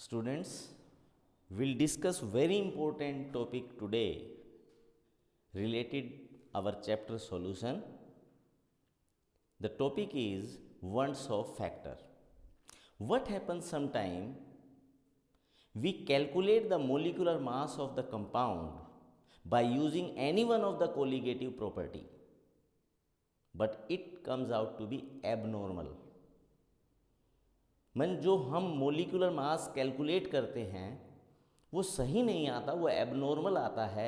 Students, we'll discuss very important topic today related our chapter solution. The topic is ones of factor. What happens sometime we calculate the molecular mass of the compound by using any one of the colligative property, but it comes out to be abnormal. जो हम molecular mass calculate करते हैं वो सही नहीं आता, वो abnormal आता है,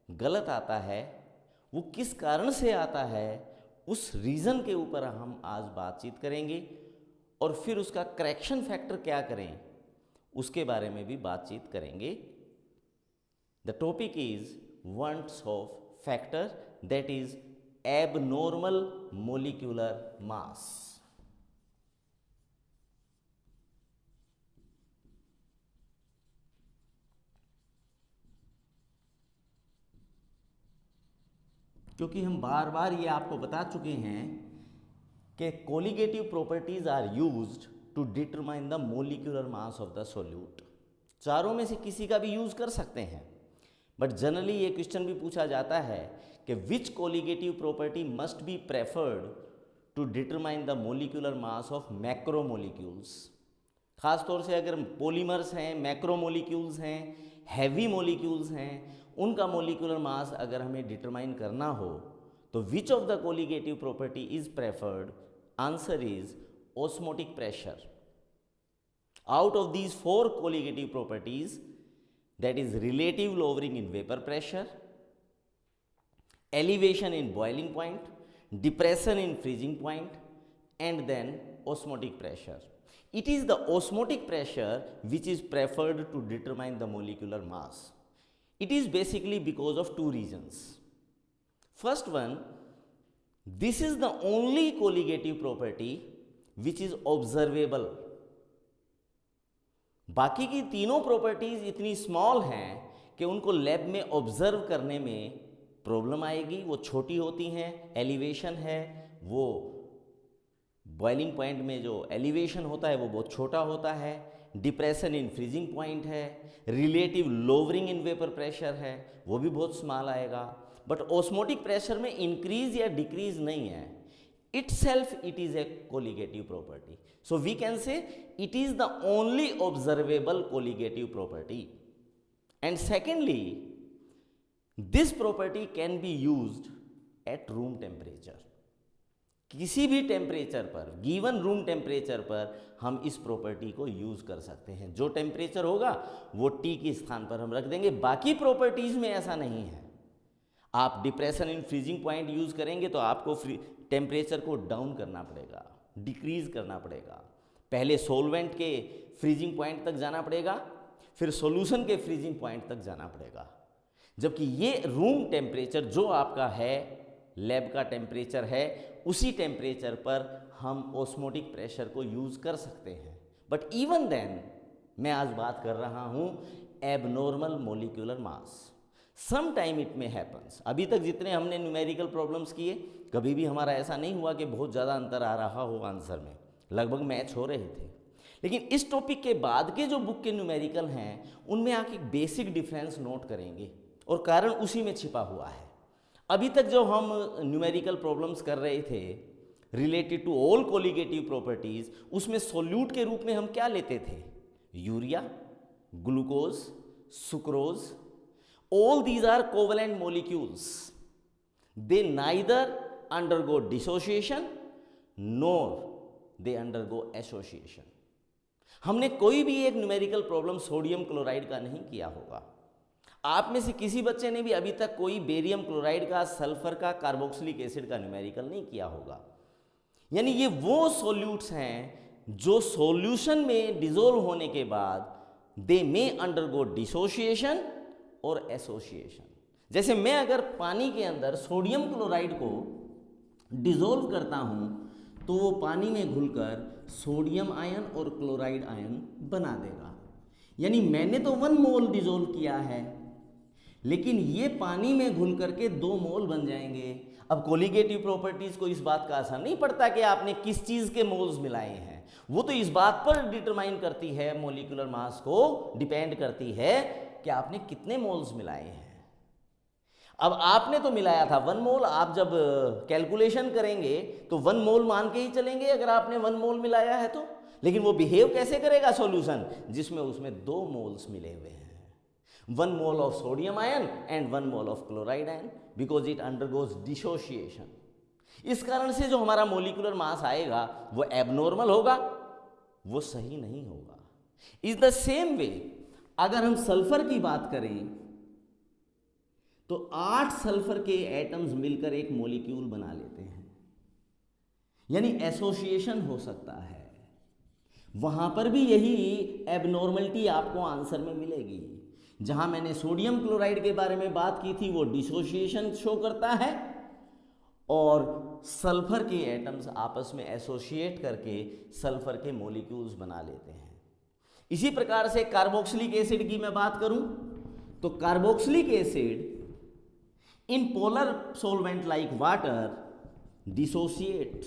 गलत आता है। वो किस कारण से आता है उस रीज़न के ऊपर हम आज बातचीत करेंगे और फिर उसका करेक्शन फैक्टर क्या करें उसके बारे में भी बातचीत करेंगे। The topic is van't Hoff factor, that is abnormal molecular mass. क्योंकि हम बार बार ये आपको बता चुके हैं कि colligative properties are used to determine the molecular mass of the solute. चारों में से किसी का भी यूज कर सकते हैं, बट जनरली ये क्वेश्चन भी पूछा जाता है कि which colligative property must be preferred to determine the molecular mass of macromolecules. खासतौर से अगर पॉलीमर्स हैं, मैक्रोमोलिक्यूल्स हैं, हैवी मोलिक्यूल्स हैं, उनका मोलिकुलर मास अगर हमें डिटरमाइन करना हो तो which of the colligative property is preferred? Answer is osmotic pressure. Out of these four colligative properties, that is relative lowering in vapor pressure, elevation in boiling point, depression in freezing point, and then osmotic pressure. It is the osmotic pressure which is preferred to determine the molecular mass. It is basically because of two reasons. First one, this is the only colligative property which is observable. बाकी की तीनों properties इतनी small हैं कि उनको lab में observe करने में प्रॉब्लम आएगी, वो छोटी होती हैं। एलिवेशन है, वो बॉइलिंग पॉइंट में जो एलिवेशन होता है वो बहुत छोटा होता है। डिप्रेशन इन फ्रीजिंग पॉइंट है, relative lowering in vapour pressure है, वो भी बहुत स्मॉल आएगा। बट ऑस्मोटिक प्रेशर में इंक्रीज या डिक्रीज नहीं है। itself it is a colligative property, so we can say it is the only observable colligative property. And secondly, this property can be used at room temperature. किसी भी temperature पर, given room temperature पर हम इस property को use कर सकते हैं। जो टेम्परेचर होगा वो टी के स्थान पर हम रख देंगे। बाकी प्रॉपर्टीज में ऐसा नहीं है। आप depression in freezing point use करेंगे तो आपको टेम्परेचर को डाउन करना पड़ेगा, डिक्रीज करना पड़ेगा। पहले सोलवेंट के फ्रीजिंग पॉइंट तक जाना पड़ेगा, फिर सॉल्यूशन के फ्रीजिंग पॉइंट तक जाना पड़ेगा। जबकि ये रूम टेम्परेचर जो आपका है, लैब का टेम्परेचर है, उसी टेम्परेचर पर हम ऑस्मोटिक प्रेशर को यूज कर सकते हैं। बट इवन देन मैं आज बात कर रहा हूं abnormal molecular mass. Some time it में हैपन्स। अभी तक जितने हमने न्यूमेरिकल प्रॉब्लम्स किए, कभी भी हमारा ऐसा नहीं हुआ कि बहुत ज़्यादा अंतर आ रहा हो आंसर में, लगभग मैच हो रहे थे। लेकिन इस टॉपिक के बाद के जो बुक के न्यूमेरिकल हैं उनमें आप एक बेसिक डिफरेंस नोट करेंगे और कारण उसी में छिपा हुआ है। अभी तक जो हम न्यूमेरिकल प्रॉब्लम्स कर रहे थे related to all colligative properties, उसमें सोल्यूट के रूप में हम क्या लेते थे? Urea, glucose, sucrose. All these are covalent molecules. They neither undergo dissociation nor they undergo association. हमने कोई भी एक न्यूमेरिकल प्रॉब्लम सोडियम क्लोराइड का नहीं किया होगा। आप में से किसी बच्चे ने भी अभी तक कोई बेरियम क्लोराइड का, सल्फर का, कार्बोक्सिलिक एसिड का न्यूमेरिकल नहीं किया होगा। यानी ये वो सॉल्यूट्स हैं जो सॉल्यूशन में डिसॉल्व होने के बाद दे मे अंडरगो डिसोशिएशन और एसोसिएशन। जैसे मैं अगर पानी के अंदर सोडियम क्लोराइड को डिसॉल्व करता हूं तो वो पानी में घुलकर सोडियम आयन और क्लोराइड आयन बना देगा। यानी मैंने तो 1 मोल डिसॉल्व किया है, लेकिन ये पानी में घुल करके 2 मोल बन जाएंगे। अब कोलिगेटिव प्रॉपर्टीज को इस बात का असर नहीं पड़ता कि आपने किस चीज के मोल्स मिलाए हैं, वो तो इस बात पर डिटरमाइन करती है, मोलिकुलर मास को डिपेंड करती है कि आपने कितने मोल्स मिलाए हैं। अब आपने तो मिलाया था 1 मोल, आप जब कैलकुलेशन करेंगे तो 1 मोल मान के ही चलेंगे अगर आपने 1 मोल मिलाया है तो। लेकिन वो बिहेव कैसे करेगा सॉल्यूशन जिसमें उसमें 2 मोल्स मिले हुए हैं, 1 mole of sodium ion and 1 mole of chloride ion, because it undergoes dissociation. इस कारण से जो हमारा मोलिकुलर मास आएगा वो एबनॉर्मल होगा, वो सही नहीं होगा। इज द सेम वे अगर हम सल्फर की बात करें तो 8 सल्फर के एटम्स मिलकर एक मॉलिक्यूल बना लेते हैं, यानी एसोसिएशन हो सकता है। वहां पर भी यही एबनॉर्मलिटी आपको आंसर में मिलेगी। जहां मैंने सोडियम क्लोराइड के बारे में बात की थी वो डिसोसिएशन शो करता है, और सल्फर के एटम्स आपस में एसोसिएट करके सल्फर के मॉलिक्यूल्स बना लेते हैं। इसी प्रकार से कार्बोक्सिलिक एसिड की मैं बात करूं तो carboxylic acid in polar solvent like water dissociate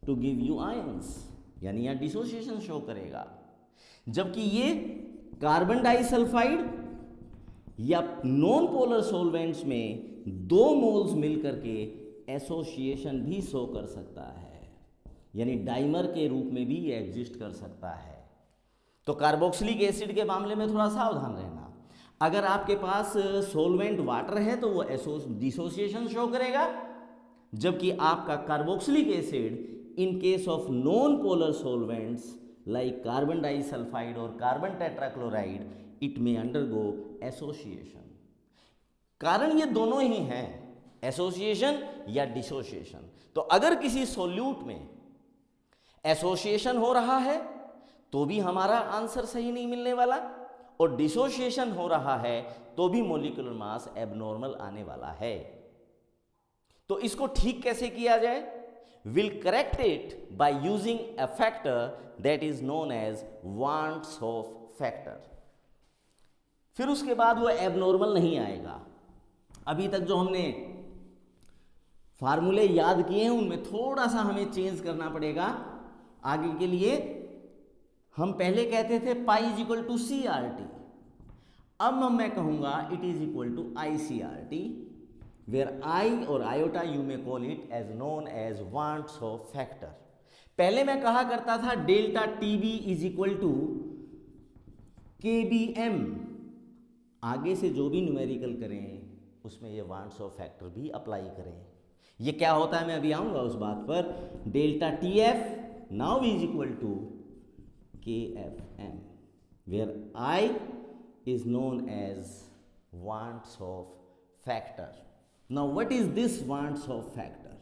to give you ions, यानी यहां डिसोसिएशन शो करेगा। जबकि ये कार्बन डाइसल्फाइड या नॉन पोलर सॉल्वेंट्स में 2 मोल्स मिलकर के एसोसिएशन भी शो कर सकता है, यानी डाइमर के रूप में भी ये एग्जिस्ट कर सकता है। तो कार्बोक्सिलिक एसिड के मामले में थोड़ा सावधान रहना। अगर आपके पास सोलवेंट वाटर है तो वो डिसोसिएशन शो करेगा, जबकि आपका carboxylic acid in case of non polar solvents like carbon disulphide और कार्बन टेट्राक्लोराइड इट में अंडरगो एसोसिएशन। कारण ये दोनों ही हैं, एसोसिएशन या डिसोसिएशन। तो अगर किसी सोल्यूट में एसोसिएशन हो रहा है तो भी हमारा आंसर सही नहीं मिलने वाला, और डिसोसिएशन हो रहा है तो भी मॉलिक्यूलर मास एबनॉर्मल आने वाला है। तो इसको ठीक कैसे किया जाए? We'll correct it by using a factor that is known as van't Hoff factor. फिर उसके बाद वो एबनॉर्मल नहीं आएगा। अभी तक जो हमने फार्मूले याद किए हैं उनमें थोड़ा सा हमें चेंज करना पड़ेगा आगे के लिए। हम पहले कहते थे pi is equal to C R T, अब मैं कहूंगा it is equal to I C R T, where I और iota you may call it as known as van't Hoff factor. पहले मैं कहा करता था delta T B is equal to K B M, आगे से जो भी न्यूमेरिकल करें उसमें ये वांट्स ऑफ फैक्टर भी अप्लाई करें। ये क्या होता है मैं अभी आऊंगा उस बात पर। Delta T F now is equal to KFM, where I is known as wants of factor. Now what is this wants of factor?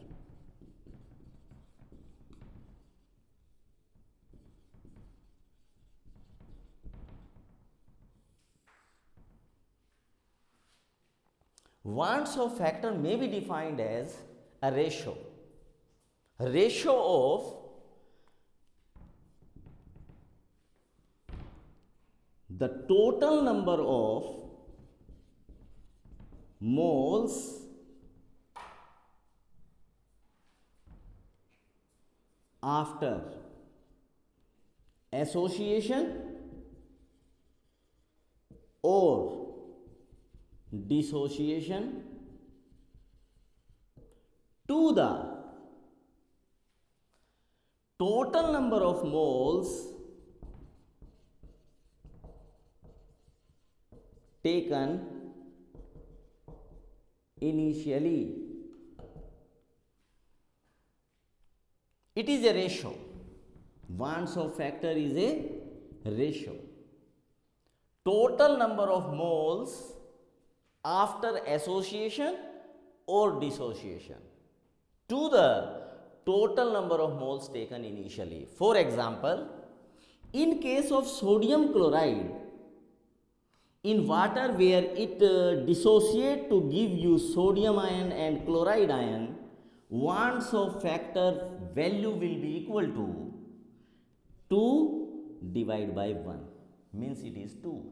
Wants of factor may be defined as a ratio of the total number of moles after association or dissociation to the total number of moles taken initially. It is a ratio. Wants of factor is a ratio. Total number of moles after association or dissociation to the total number of moles taken initially. For example, in case of sodium chloride, in water where it dissociate to give you sodium ion and chloride ion, wants of factor value will be equal to 2 divided by 1, means it is 2.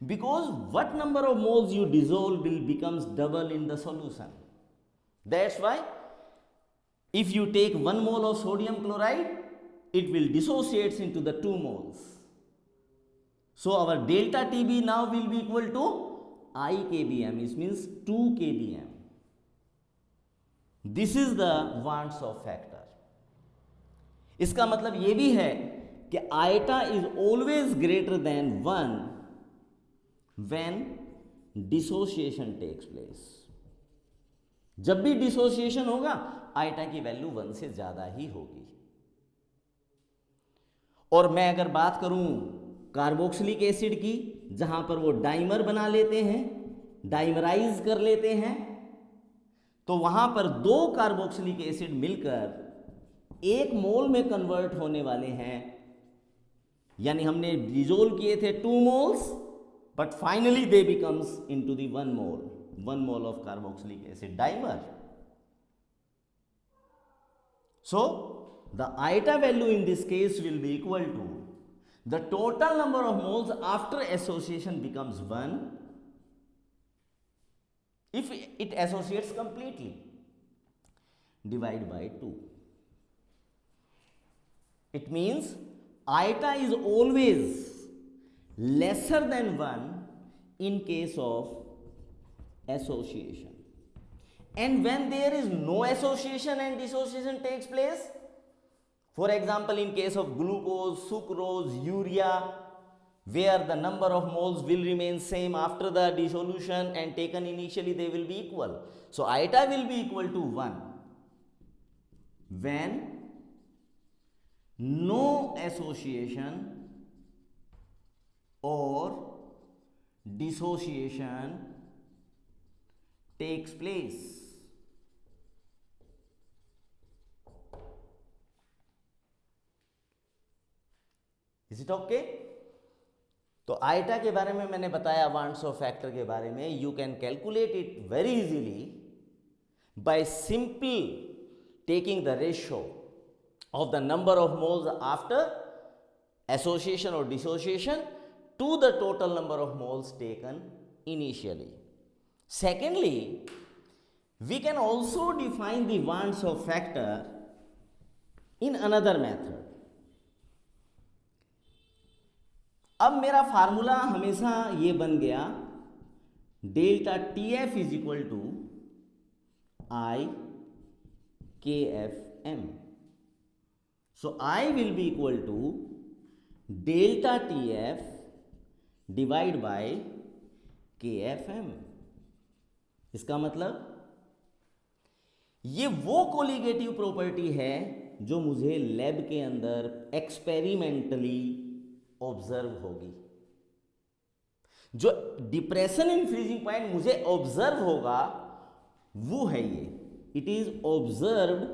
Because what number of moles you dissolve will becomes double in the solution. That's why if you take 1 mole of sodium chloride, it will dissociate into the 2 moles. So our delta TB now will be equal to I kbm, it means 2 kbm. This is the Wandt-Zoff factor. इसका मतलब ये भी है कि iota is always greater than 1 when dissociation takes place. जब भी dissociation होगा eta की वैल्यू 1 से ज्यादा ही होगी. और मैं अगर बात करूं कार्बोक्सिलिक एसिड की, जहां पर वो डाइमर बना लेते हैं, डाइमराइज कर लेते हैं, तो वहां पर 2 कार्बोक्सिलिक एसिड मिलकर 1 मोल में कन्वर्ट होने वाले हैं. यानी हमने डिसोल्व किए थे 2 moles, but finally they becomes into the 1 mole of carboxylic acid dimer. So the iota value in this case will be equal to the total number of moles after association becomes 1 if it associates completely, divide by 2. It means iota is always lesser than 1 in case of association. And when there is no association and dissociation takes place, for example in case of glucose, sucrose, urea, where the number of moles will remain same after the dissolution and taken initially, they will be equal. So iota will be equal to 1 when no association or dissociation takes place. Is it okay? तो eta के बारे में मैंने बताया, वांट्स-ज़ॉफ factor के बारे में. You can calculate it very easily by simple taking the ratio of the number of moles after association और dissociation to the total number of moles taken initially. Secondly, we can also define the Wandt-Zoff factor in another method. अब मेरा formula हमेशा ये बन गया, delta TF is equal to I KFM. So I will be equal to delta TF divide by KFM. इसका मतलब ये वो कोलिगेटिव प्रॉपर्टी है जो मुझे लैब के अंदर एक्सपेरिमेंटली ऑब्जर्व होगी. जो डिप्रेशन इन फ्रीजिंग पॉइंट मुझे ऑब्जर्व होगा वो है ये. It is observed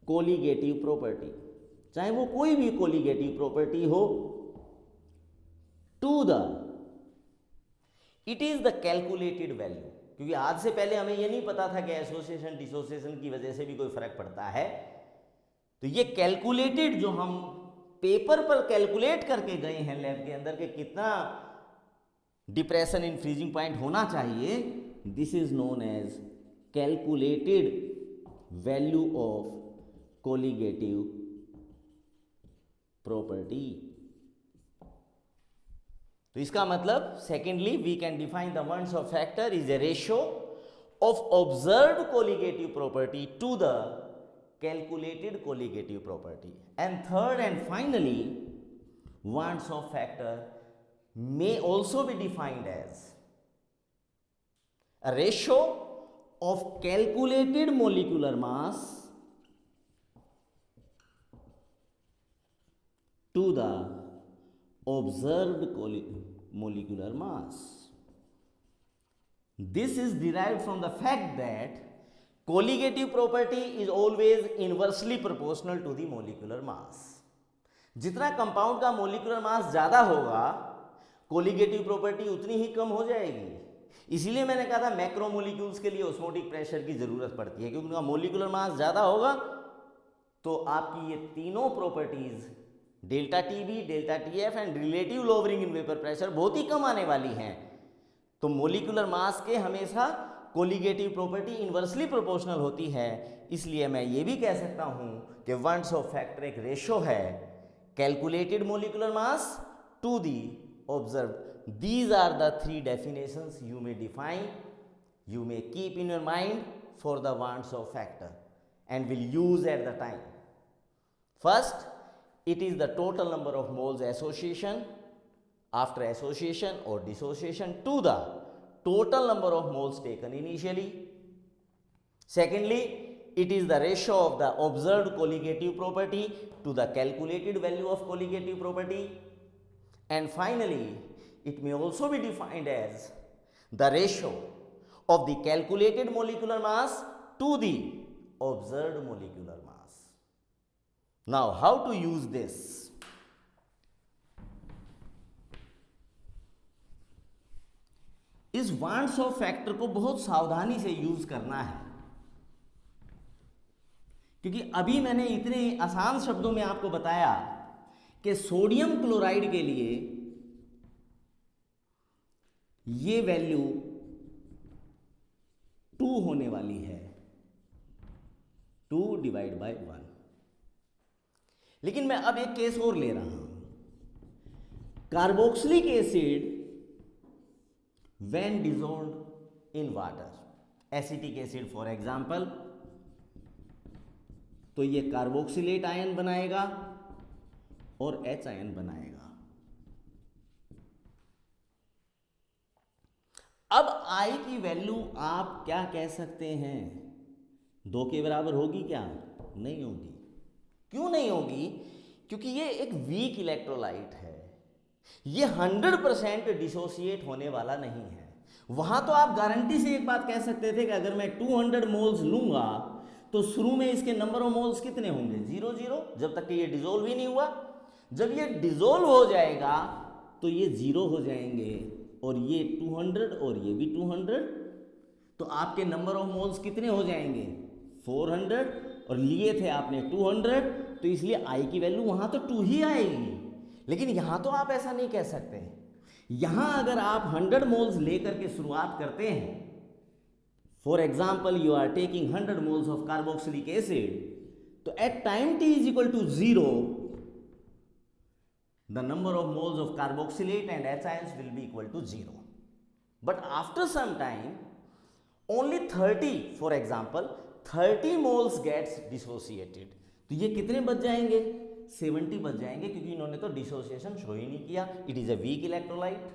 colligative property, चाहे वो कोई भी कोलिगेटिव प्रॉपर्टी हो, to the it is the calculated value. क्योंकि आज से पहले हमें यह नहीं पता था कि एसोसिएशन डिसोसिएशन की वजह से भी कोई फर्क पड़ता है. तो ये कैलकुलेटेड, जो हम पेपर पर कैलकुलेट करके गए हैं लैब के अंदर कि कितना डिप्रेशन इन फ्रीजिंग पॉइंट होना चाहिए, this is known as calculated value of colligative property. तो इसका मतलब secondly we can define the Wandt-Zoff factor is a ratio of observed colligative property to the calculated colligative property. And third and finally, Wandt-Zoff factor may also be defined as a ratio of calculated molecular mass to the observed molecular mass. This is derived from the fact that colligative property is always inversely proportional to the molecular mass. जितना compound का molecular mass ज्यादा होगा, colligative property उतनी ही कम हो जाएगी. इसीलिए मैंने कहा था मैक्रोमोलिक्यूल्स के लिए ऑस्मोटिक प्रेशर की जरूरत पड़ती है, क्योंकि उनका मोलिकुलर मास ज्यादा होगा तो आपकी ये तीनों properties delta TB, delta TF and relative lowering in vapour pressure बहुत ही कम आने वाली हैं. तो मोलिकुलर मास के हमेशा कोलिगेटिव प्रॉपर्टी इन्वर्सली प्रोपोर्शनल होती है, इसलिए मैं ये भी कह सकता हूं कि वंस ऑफ फैक्टर एक रेशो है calculated molecular mass to the observe. These are the three definitions you may define, you may keep in your mind for the Wants of factor and will use at the time. First, it is the total number of moles association after association or dissociation to the total number of moles taken initially. Secondly, it is the ratio of the observed colligative property to the calculated value of colligative property. And finally, it may also be defined as the ratio of the calculated molecular mass to the observed molecular mass. Now, how to use this? इस wants Hoff factor को बहुत सावधानी से use करना है, क्योंकि अभी मैंने इतने आसान शब्दों में आपको बताया कि सोडियम क्लोराइड के लिए ये वैल्यू 2 होने वाली है, 2 डिवाइड बाय 1. लेकिन मैं अब एक केस और ले रहा हूं. Carboxylic acid when dissolved in water, acetic acid for example, तो ये कार्बोक्सिलेट आयन बनाएगा और H आयन बनाएगा. अब I की वैल्यू आप क्या कह सकते हैं? 2 के बराबर होगी क्या? नहीं होगी. क्यों नहीं होगी? क्योंकि ये एक वीक इलेक्ट्रोलाइट है, ये 100% डिसोसिएट होने वाला नहीं है. वहां तो आप गारंटी से एक बात कह सकते थे कि अगर मैं 200 मोल्स लूंगा तो शुरू में इसके नंबर ऑफ मोल्स कितने होंगे? 0 0, जब तक कि ये डिसोल्व ही नहीं हुआ. जब ये डिसोल्व हो जाएगा तो ये 0 हो जाएंगे और ये 200 और ये भी 200, तो आपके नंबर ऑफ मोल्स कितने हो जाएंगे? 400, और लिए थे आपने 200, तो इसलिए I की वैल्यू वहां तो 2 ही आएगी. लेकिन यहां तो आप ऐसा नहीं कह सकते. यहां अगर आप 100 मोल्स लेकर के शुरुआत करते हैं, for example you are taking 100 moles of carboxylic acid, तो at time t is equal to 0, the number of moles of carboxylate and H ions will be equal to 0. But after some time, only 30, for example, 30 moles gets dissociated. तो ये कितने बच जाएंगे? 70 बच जाएंगे, क्योंकि इन्होंने तो डिसोसिएशन शो ही नहीं किया. It is a weak electrolyte.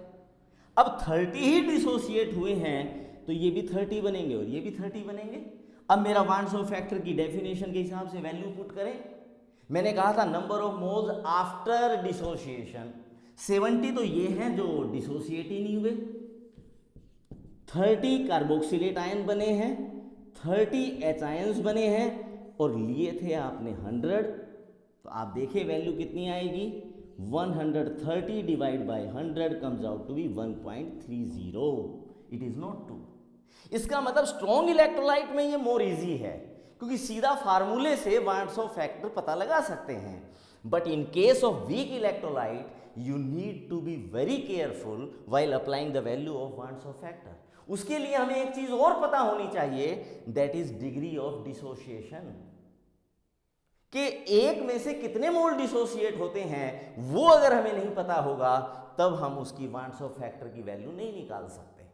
अब 30 ही डिसोसिएट हुए हैं, तो ये भी 30 बनेंगे और ये भी 30 बनेंगे. अब मेरा वांट्स ऑफ फैक्टर की डेफिनेशन के हिसाब से वैल्यू पुट करें. मैंने कहा था number of moles after dissociation 70, तो ये हैं जो डिसोसिएट ही नहीं हुए. 30 कार्बोक्सिलेट आयन बने हैं, 30 H आयंस बने हैं, और लिए थे आपने 100. तो आप देखिए वैल्यू कितनी आएगी? 130 divide by 100 comes out to be 1.30. It is not 2. इसका मतलब स्ट्रॉन्ग इलेक्ट्रोलाइट में ये मोर इजी है, क्योंकि सीधा फार्मूले से वांट्स ऑफ फैक्टर पता लगा सकते हैं. But in case of weak electrolyte you need to be very careful while applying the value of van't Hoff factor. उसके लिए हमें एक चीज और पता होनी चाहिए, that is degree of dissociation. कि एक में से कितने मोल डिसोसिएट होते हैं, वो अगर हमें नहीं पता होगा तब हम उसकी वांट्स ऑफ फैक्टर की वैल्यू नहीं निकाल सकते.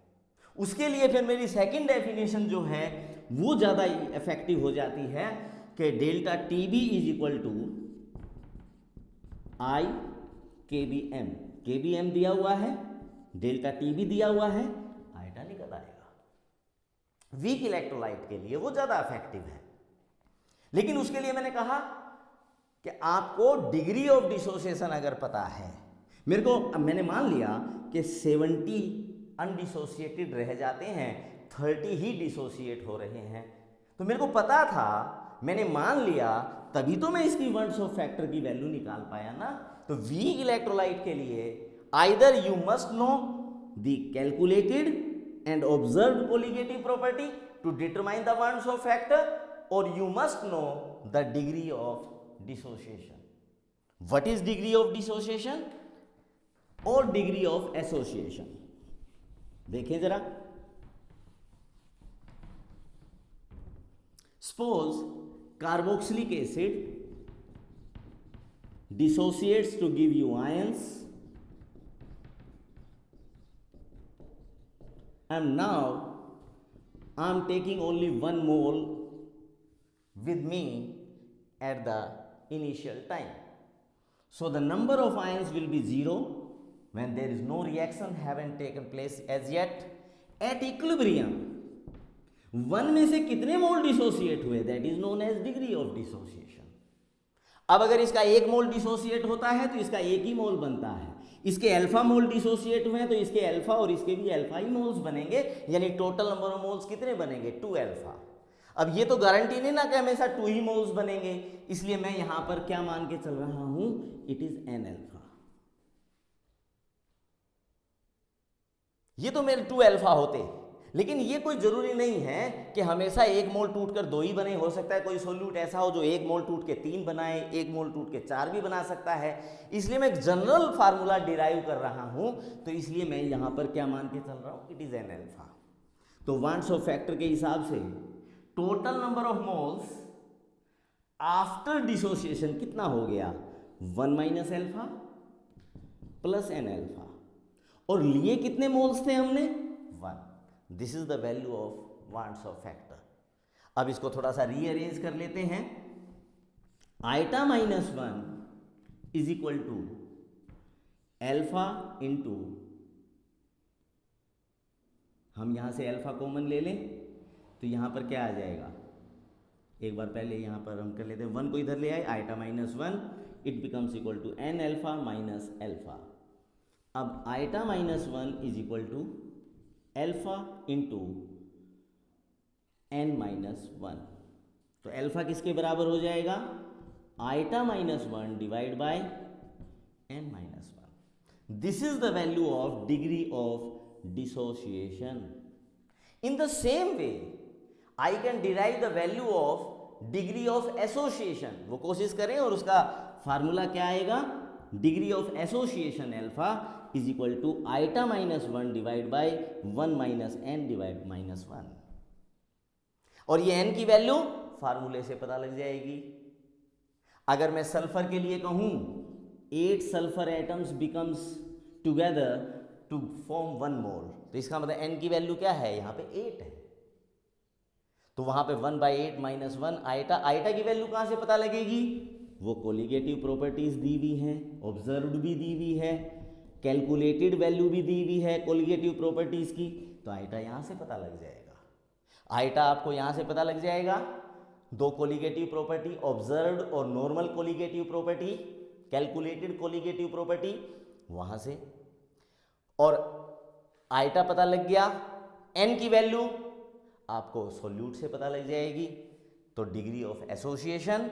उसके लिए फिर मेरी सेकंड डेफिनेशन जो है वो ज़्यादा इफेक्टिव हो जाती है कि delta T B is equal to I K B M. K B M दिया हुआ है, डेल्टा टी बी दिया हुआ है, आइटा निकल आएगा. वीक इलेक्ट्रोलाइट के लिए वो ज़्यादा इफेक्टिव है. लेकिन उसके लिए मैंने कहा कि आपको डिग्री ऑफ डिसोसिएशन अगर पता है, मैंने मान लिया कि 70 अनडिसोसिएटेड रह जाते हैं, 30 ही डिसोसिएट हो रहे हैं. तो मेरे को पता था, मैंने मान लिया, तभी तो मैं इसकी वांट्स ऑफ फैक्टर की वैल्यू निकाल पाया ना. तो वीक इलेक्ट्रोलाइट के लिए either you must know the calculated and observed colligative property to determine the van't Hoff factor, or you must know the degree of dissociation. What is degree of dissociation or degree of association? देखें जरा. Suppose carboxylic acid dissociates to give you ions, and now I am taking only 1 mole with me at the initial time. So the number of ions will be 0 when there is no reaction haven't taken place as yet. At equilibrium 1 में से कितने mole dissociate हुए, that is known as degree of dissociation. अब अगर इसका 1 मोल dissociate होता है तो इसका 1 ही मोल बनता है. इसके अल्फा मोल डिसोसिएट हुए हैं तो इसके अल्फा और इसके भी अल्फा ही मोल्स बनेंगे, यानी टोटल नंबर ऑफ मोल्स कितने बनेंगे, 2 अल्फा. अब ये तो गारंटी नहीं ना कि हमेशा 2 ही मोल्स बनेंगे, इसलिए मैं यहां पर क्या मान के चल रहा हूं, इट इज एन अल्फा. ये तो मेरे 2 अल्फा होते, लेकिन ये कोई जरूरी नहीं है कि हमेशा 1 मोल टूटकर 2 ही बने. हो सकता है कोई सोल्यूट ऐसा हो जो 1 मोल टूट के 3 बनाए, 1 मोल टूट के 4 भी बना सकता है. इसलिए मैं एक जनरल फार्मूला डिराइव कर रहा हूं, तो इसलिए मैं यहां पर क्या मान के चल रहा हूं, इट इज एन अल्फा. तो वांट्स ऑफ फैक्टर के हिसाब से total number of moles after dissociation कितना हो गया, 1 minus alpha plus n alpha. और लिए कितने मोल्स थे हमने, 1. This is the value of van't Hoff factor. अब इसको थोड़ा सा रीअरेंज कर लेते हैं. Iota minus 1 is equal to alpha into, हम यहां से अल्फा कॉमन ले लें तो यहां पर क्या आ जाएगा, एक बार पहले यहां पर हम कर लेते हैं, 1 को इधर ले आए, iota minus 1, it becomes equal to N alpha minus alpha. अब iota minus 1 is equal to alpha into N minus 1. तो एल्फा किसके बराबर हो जाएगा, iota minus 1 divide by N minus 1. This is the value of degree of dissociation. In the same way I can derive the value of degree of association. वो कोशिश करें और उसका फार्मूला क्या आएगा, degree of association alpha is equal to iota minus 1 divide by 1 minus n divide minus 1. और ये N की वैल्यू फार्मूले से पता लग जाएगी. अगर मैं सल्फर के लिए कहूं 8 sulphur atoms becomes together to form 1 mole, तो इसका मतलब एन की वैल्यू क्या है, यहां पे 8 है. तो वहां पे 1 बाई 8 माइनस 1 आइटा. आइटा की वैल्यू कहां से पता लगेगी, वो कोलिगेटिव प्रॉपर्टीज दी हुई हैं, ऑब्जर्व्ड भी दी हुई है, कैलकुलेटेड वैल्यू भी दी हुई है कोलिगेटिव प्रॉपर्टीज की. तो आइटा यहां से पता लग जाएगा. आइटा आपको यहां से पता लग जाएगा. 2 कोलिगेटिव प्रॉपर्टी, ऑब्जर्व्ड और normal colligative property, calculated colligative property वहां से. और आइटा पता लग गया, एन की वैल्यू आपको सॉल्यूट से पता लग जाएगी. तो degree of association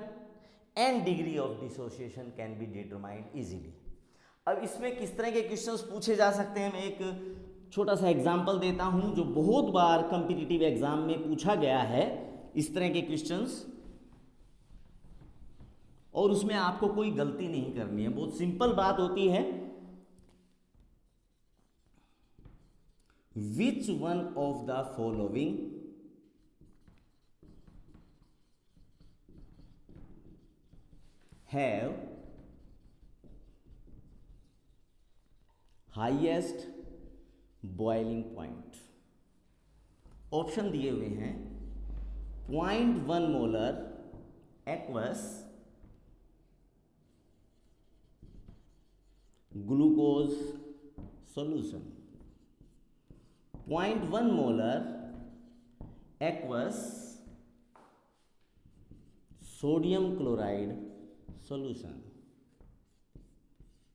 and degree of dissociation can be determined easily. अब इसमें किस तरह के क्वेश्चंस पूछे जा सकते हैं, मैं एक छोटा सा एग्जांपल देता हूं जो बहुत बार कॉम्पिटिटिव एग्जाम में पूछा गया है, इस तरह के क्वेश्चंस, और उसमें आपको कोई गलती नहीं करनी है, बहुत सिंपल बात होती है. विच one of the following have highest boiling point. Option दिए हुए हैं 0.1 molar aqueous glucose solution, 0.1 molar aqueous sodium chloride solution,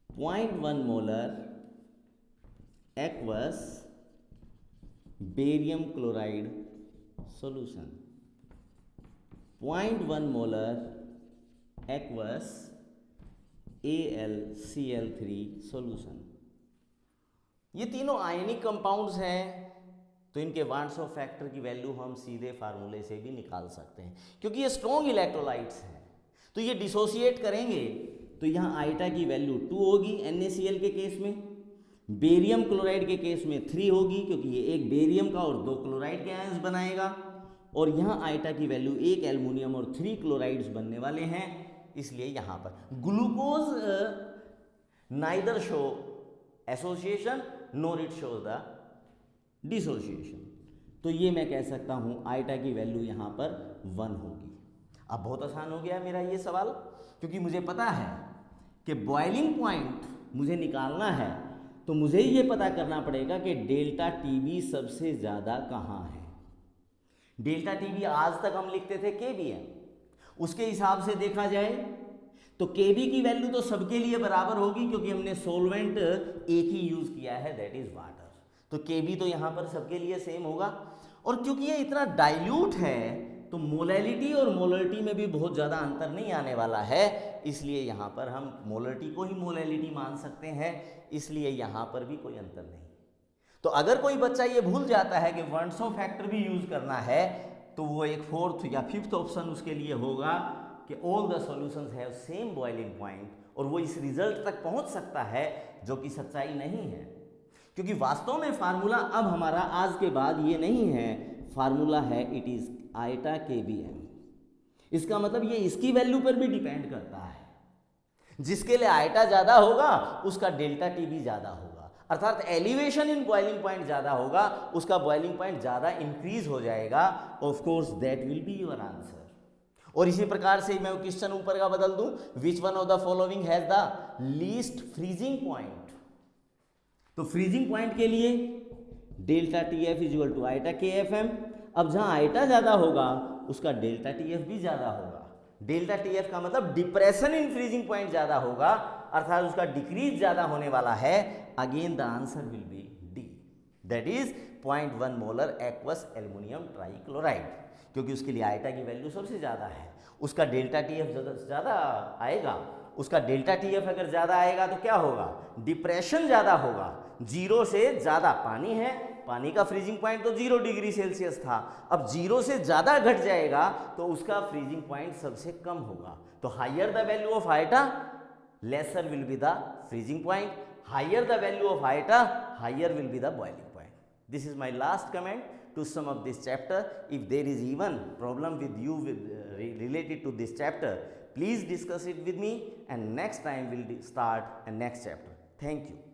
0.1 molar aqueous barium chloride solution, 0.1 molar aqueous AlCl3 solution. ये तीनों आयनिक कंपाउंड्स हैं, तो इनके वांट्स ऑफ फैक्टर की value हम सीधे फार्मूले से भी निकाल सकते हैं, क्योंकि ये स्ट्रॉन्ग इलेक्ट्रोलाइट्स हैं. तो ये डिसोसिएट करेंगे तो यहाँ आइटा की वैल्यू 2 होगी NaCl के केस में, बेरियम क्लोराइड के केस में 3 होगी, क्योंकि ये एक बेरियम का और 2 क्लोराइड के आयंस बनाएगा, और यहाँ आइटा की वैल्यू 1 एल्युमिनियम और 3 क्लोराइड्स बनने वाले हैं, इसलिए यहाँ पर glucose neither show association NOR it shows the dissociation. तो ये मैं कह सकता हूँ आइटा की वैल्यू यहाँ पर 1 होगी। अब बहुत आसान हो गया मेरा ये सवाल, क्योंकि मुझे पता है कि बॉइलिंग पॉइंट मुझे निकालना है, तो मुझे ये पता करना पड़ेगा कि डेल्टा टीबी सबसे ज़्यादा कहाँ है। डेल्टा टीबी आज तक हम लिखते थे केबीएम, उसके हिसाब से देखा जाए तो केबी की वैल्यू तो सबके लिए बराबर होगी, क्योंकि हमने सोलवेंट एक ही यूज़ किया है, दैट इज़ वाटर। तो केबी तो यहाँ पर सबके लिए सेम होगा। और क्योंकि ये इतना डाइल्यूट है तो मोलैलिटी और मोलरिटी में भी बहुत ज़्यादा अंतर नहीं आने वाला है, इसलिए यहाँ पर हम मोलरिटी को ही मोलैलिटी मान सकते हैं, इसलिए यहाँ पर भी कोई अंतर नहीं। तो अगर कोई बच्चा ये भूल जाता है कि वॉन्सो फैक्टर भी यूज़ करना है, तो वो एक 4th या 5th ऑप्शन उसके लिए होगा कि all the solutions have same boiling point, और वो इस रिजल्ट तक पहुँच सकता है, जो कि सच्चाई नहीं है। क्योंकि वास्तव में फार्मूला अब हमारा आज के बाद ये नहीं है, फार्मूला है इट इज़ आइटा केबीएम। इसका मतलब ये इसकी वैल्यू पर भी डिपेंड करता है, जिसके लिए आइटा ज़्यादा होगा उसका डेल्टा टी भी ज़्यादा होगा, अर्थात एलिवेशन इन बॉइलिंग पॉइंट ज़्यादा होगा, उसका बॉइलिंग पॉइंट ज़्यादा इंक्रीज हो जाएगा। Of course that will be your answer. और इसी प्रकार से मैं क्वेश्चन ऊपर का बदल दूं, which one of the following has the least freezing point. तो फ्रीजिंग पॉइंट के लिए delta T F equal to iota K F M. अब जहां आइटा ज़्यादा होगा उसका डेल्टा टी एफ भी ज़्यादा होगा। डेल्टा टी एफ का मतलब डिप्रेशन इन फ्रीजिंग पॉइंट ज़्यादा होगा, अर्थात उसका डिक्रीज ज़्यादा होने वाला है। Again the answer will be D, that is 0.1 molar aqueous aluminium trichloride, क्योंकि उसके लिए आइटा की वैल्यू सबसे ज़्यादा है, उसका डेल्टा टी एफ ज़्यादा आएगा। उसका डेल्टा टी एफ अगर ज़्यादा आएगा तो क्या होगा, डिप्रेशन ज़्यादा होगा। 0 से ज़्यादा पानी है, पानी का फ्रीजिंग पॉइंट तो 0 डिग्री सेल्सियस था, अब 0 से ज़्यादा घट जाएगा तो उसका फ्रीजिंग पॉइंट सबसे कम होगा। तो higher the value of iota lesser will be the freezing point, higher the value of iota higher will be the boiling point. This is my last comment to sum up this chapter. If there is even problem with you related to this chapter, please discuss it with me, and next time we'll start a next chapter. Thank you.